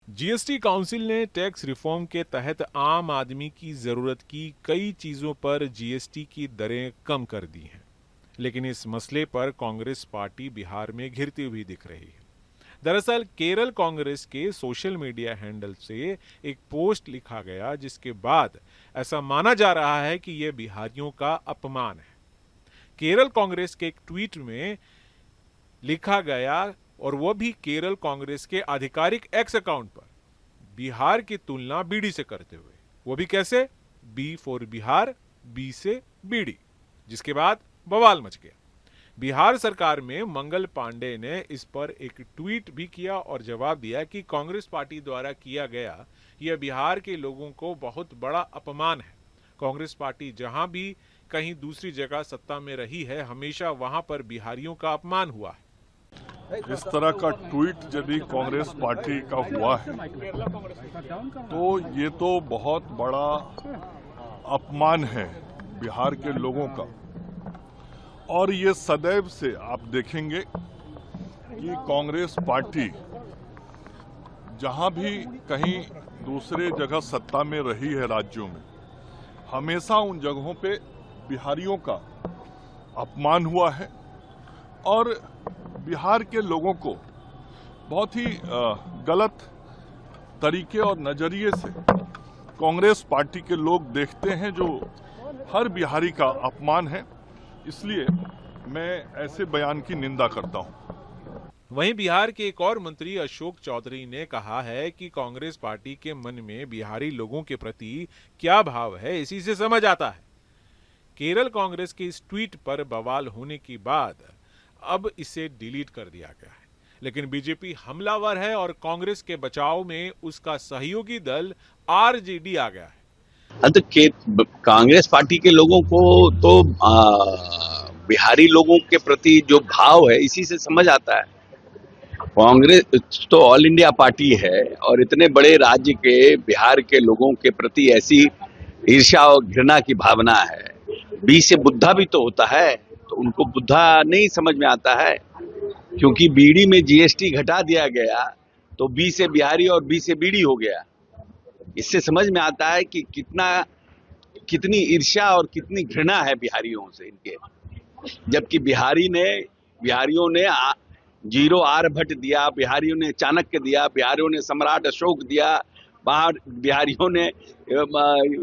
GST council ने tax reform के तहत आम आदमी की जरूरत की कई चीजों पर जीएसटी की दरें कम कर दी हैं, लेकिन इस मसले पर कांग्रेस पार्टी बिहार में घिरती हुई दिख रही है। दरअसल केरल कांग्रेस के सोशल मीडिया हैंडल से एक पोस्ट लिखा गया, जिसके बाद ऐसा माना जा रहा है कि यह बिहारियों का अपमान है। केरल कांग्रेस के एक ट्वीट में लिखा गया, और वह भी केरल कांग्रेस के आधिकारिक एक्स अकाउंट पर, बिहार की तुलना बीड़ी से करते हुए। वो भी कैसे? बी फॉर बिहार, बी से बीड़ी, जिसके बाद बवाल मच गया। बिहार सरकार में मंगल पांडे ने इस पर एक ट्वीट भी किया और जवाब दिया कि कांग्रेस पार्टी द्वारा किया गया यह बिहार के लोगों को बहुत बड़ा अपमान है। कांग्रेस पार्टी जहां भी कहीं दूसरी जगह सत्ता में रही है, हमेशा वहां पर बिहारियों का अपमान हुआ है। इस तरह का ट्वीट यदि कांग्रेस पार्टी का हुआ है तो ये तो बहुत बड़ा अपमान है बिहार के लोगों का। और ये सदैव से आप देखेंगे कि कांग्रेस पार्टी जहां भी कहीं दूसरे जगह सत्ता में रही है राज्यों में, हमेशा उन जगहों पे बिहारियों का अपमान हुआ है और बिहार के लोगों को बहुत ही गलत तरीके और नजरिए से कांग्रेस पार्टी के लोग देखते हैं, जो हर बिहारी का अपमान है। इसलिए मैं ऐसे बयान की निंदा करता हूं। वहीं बिहार के एक और मंत्री अशोक चौधरी ने कहा है कि कांग्रेस पार्टी के मन में बिहारी लोगों के प्रति क्या भाव है, इसी से समझ आता है। केरल कांग्रेस के इस ट्वीट पर बवाल होने के बाद अब इसे डिलीट कर दिया गया है, लेकिन बीजेपी हमलावर है और कांग्रेस के बचाव में उसका सहयोगी दल आरजेडी आ गया है। तो कांग्रेस पार्टी के लोगों को तो बिहारी लोगों के प्रति जो भाव है इसी से समझ आता है। कांग्रेस तो ऑल इंडिया पार्टी है और इतने बड़े राज्य के बिहार के लोगों के प्रति ऐसी ईर्ष्या और घृणा की भावना है। बी से बुद्धा भी तो होता है, तो उनको बुद्धा नहीं समझ में आता है। क्योंकि बीड़ी में जीएसटी घटा दिया गया तो बी से बिहारी और बी से बीड़ी हो गया। इससे समझ में आता है कि कितनी ईर्ष्या और कितनी घृणा है बिहारियों से इनके। जबकि बिहारियों ने जीरो आर्यभट्ट दिया, बिहारियों ने चाणक्य दिया, बिहारियों ने सम्राट अशोक दिया, बिहारियों ने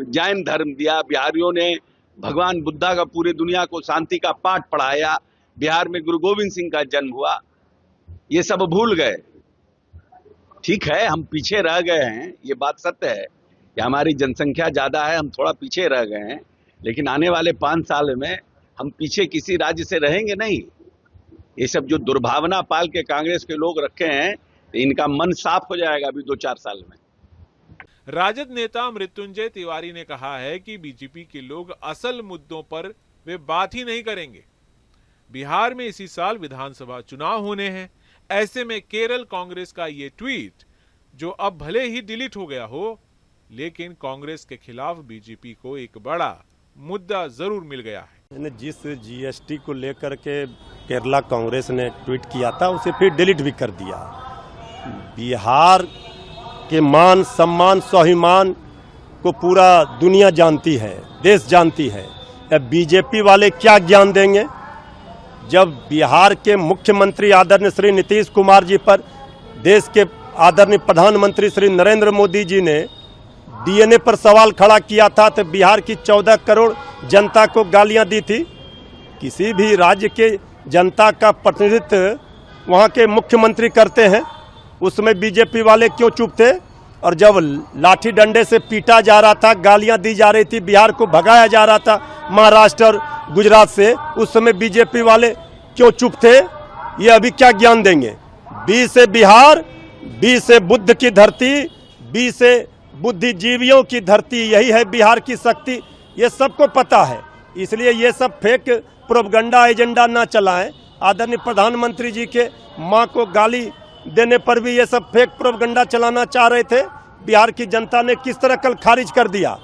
जैन धर्म दिया, बिहारियों ने भगवान बुद्धा का पूरे दुनिया को शांति का पाठ पढ़ाया, बिहार में गुरु गोविंद सिंह का जन्म हुआ। ये सब भूल गए। ठीक है, हम पीछे रह गए हैं, ये बात सत्य है कि हमारी जनसंख्या ज्यादा है, हम थोड़ा पीछे रह गए हैं, लेकिन आने वाले 5 साल में हम पीछे किसी राज्य से रहेंगे नहीं। ये सब जो दुर्भावना पाल के कांग्रेस के लोग रखे हैं, इनका मन साफ हो जाएगा अभी 2-4 साल में। राजद नेता मृत्युंजय तिवारी ने कहा है कि बीजेपी के लोग असल मुद्दों पर वे बात ही नहीं करेंगे। बिहार में इसी साल विधानसभा चुनाव होने हैं। ऐसे में केरल कांग्रेस का ये ट्वीट, जो अब भले ही डिलीट हो गया हो, लेकिन कांग्रेस के खिलाफ बीजेपी को एक बड़ा मुद्दा जरूर मिल गया है। जिस जीएसटी को लेकर के केरला कांग्रेस ने ट्वीट किया था, उसे फिर डिलीट भी कर दिया। बिहार के मान सम्मान स्वाभिमान को पूरा दुनिया जानती है, देश जानती है। अब बीजेपी वाले क्या ज्ञान देंगे जब बिहार के मुख्यमंत्री आदरणीय श्री नीतीश कुमार जी पर देश के आदरणीय प्रधानमंत्री श्री नरेंद्र मोदी जी ने डीएनए पर सवाल खड़ा किया था, तो बिहार की 14 करोड़ जनता को गालियां दी थी। किसी भी राज्य के जनता का प्रतिनिधित्व वहां के मुख्यमंत्री करते हैं, उसमें बीजेपी वाले क्यों चुप थे? और जब लाठी डंडे से पीटा जा रहा था, गालियां दी जा रही थी, बिहार को भगाया जा रहा था महाराष्ट्र और गुजरात से, उस समय बीजेपी वाले क्यों चुप थे? ये अभी क्या ज्ञान देंगे? बी से बिहार, बी से बुद्ध की धरती, बी से बुद्धिजीवियों की धरती, यही है बिहार की शक्ति। ये सबको पता है, इसलिए ये सब फेक प्रोपगंडा एजेंडा ना चलाएं। आदरणीय प्रधानमंत्री जी के मां को गाली देने पर भी ये सब फेक प्रोपगंडा चलाना चाह रहे थे। बिहार की जनता ने किस तरह कल खारिज कर दिया,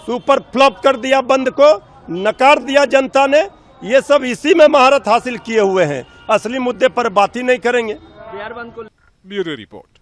सुपर फ्लॉप कर दिया, बंद को नकार दिया जनता ने। ये सब इसी में महारत हासिल किए हुए हैं, असली मुद्दे पर बात ही नहीं करेंगे। Bureau report.